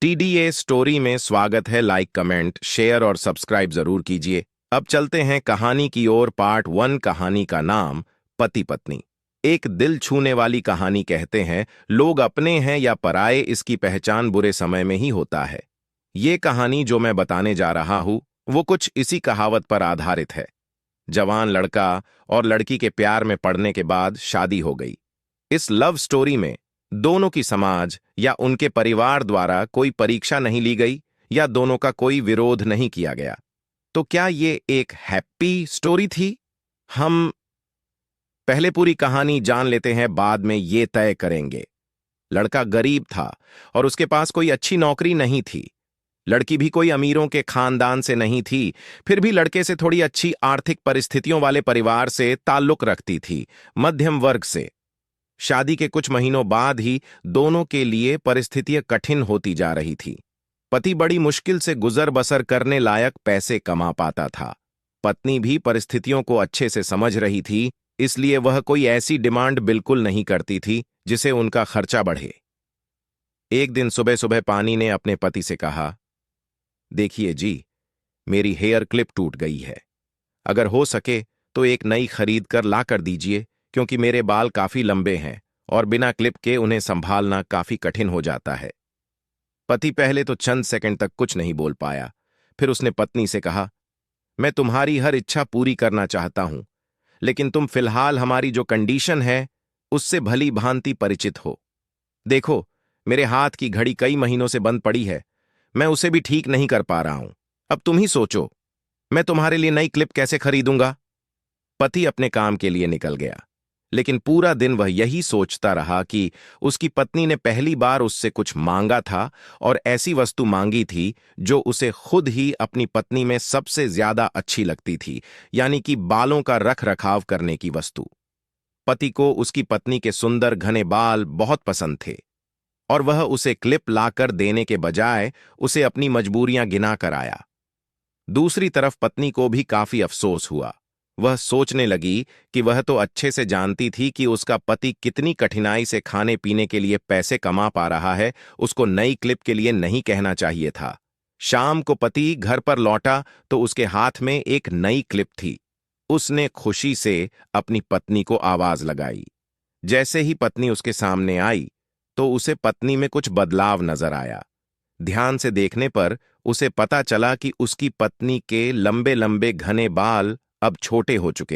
TDA story में स्वागत है। लाइक, कमेंट, शेयर और सब्सक्राइब जरूर कीजिए। अब चलते हैं कहानी की ओर। पार्ट 1। कहानी का नाम पति पत्नी। एक दिल छूने वाली कहानी। कहते हैं लोग अपने हैं या पराये, इसकी पहचान बुरे समय में ही होता है। ये कहानी जो मैं बताने जा रहा हूं वो कुछ इसी कहावत पर आधारित है। जवान लड़का और लड़की के प्यार में पड़ने के बाद शादी हो गई। इस लव स्टोरी में दोनों की समाज या उनके परिवार द्वारा कोई परीक्षा नहीं ली गई या दोनों का कोई विरोध नहीं किया गया। तो क्या ये एक हैप्पी स्टोरी थी? हम पहले पूरी कहानी जान लेते हैं, बाद में ये तय करेंगे। लड़का गरीब था और उसके पास कोई अच्छी नौकरी नहीं थी। लड़की भी कोई अमीरों के खानदान से नहीं थी, फिर भी लड़के से थोड़ी अच्छी आर्थिक परिस्थितियों वाले परिवार से ताल्लुक रखती थी, मध्यम वर्ग से। शादी के कुछ महीनों बाद ही दोनों के लिए परिस्थितियां कठिन होती जा रही थी। पति बड़ी मुश्किल से गुजर बसर करने लायक पैसे कमा पाता था। पत्नी भी परिस्थितियों को अच्छे से समझ रही थी, इसलिए वह कोई ऐसी डिमांड बिल्कुल नहीं करती थी जिसे उनका खर्चा बढ़े। एक दिन सुबह सुबह पानी ने अपने पति से कहा, देखिए जी, मेरी हेयर क्लिप टूट गई है। अगर हो सके तो एक नई खरीद कर ला कर दीजिए, क्योंकि मेरे बाल काफी लंबे हैं और बिना क्लिप के उन्हें संभालना काफी कठिन हो जाता है। पति पहले तो चंद सेकंड तक कुछ नहीं बोल पाया। फिर उसने पत्नी से कहा, मैं तुम्हारी हर इच्छा पूरी करना चाहता हूं, लेकिन तुम फिलहाल हमारी जो कंडीशन है उससे भली भांति परिचित हो। देखो, मेरे हाथ की घड़ी कई महीनों से बंद पड़ी है, मैं उसे भी ठीक नहीं कर पा रहा हूं। अब तुम ही सोचो, मैं तुम्हारे लिए नई क्लिप कैसे खरीदूंगा? पति अपने काम के लिए निकल गया, लेकिन पूरा दिन वह यही सोचता रहा कि उसकी पत्नी ने पहली बार उससे कुछ मांगा था और ऐसी वस्तु मांगी थी जो उसे खुद ही अपनी पत्नी में सबसे ज्यादा अच्छी लगती थी, यानी कि बालों का रख रखाव करने की वस्तु। पति को उसकी पत्नी के सुंदर घने बाल बहुत पसंद थे और वह उसे क्लिप लाकर देने के बजाय उसे अपनी मजबूरियां गिना कर आया। दूसरी तरफ पत्नी को भी काफी अफसोस हुआ। वह सोचने लगी कि वह तो अच्छे से जानती थी कि उसका पति कितनी कठिनाई से खाने पीने के लिए पैसे कमा पा रहा है, उसको नई क्लिप के लिए नहीं कहना चाहिए था। शाम को पति घर पर लौटा तो उसके हाथ में एक नई क्लिप थी। उसने खुशी से अपनी पत्नी को आवाज लगाई। जैसे ही पत्नी उसके सामने आई तो उसे पत्नी में कुछ बदलाव नजर आया। ध्यान से देखने पर उसे पता चला कि उसकी पत्नी के लंबे लंबे घने बाल अब छोटे हो चुके थे।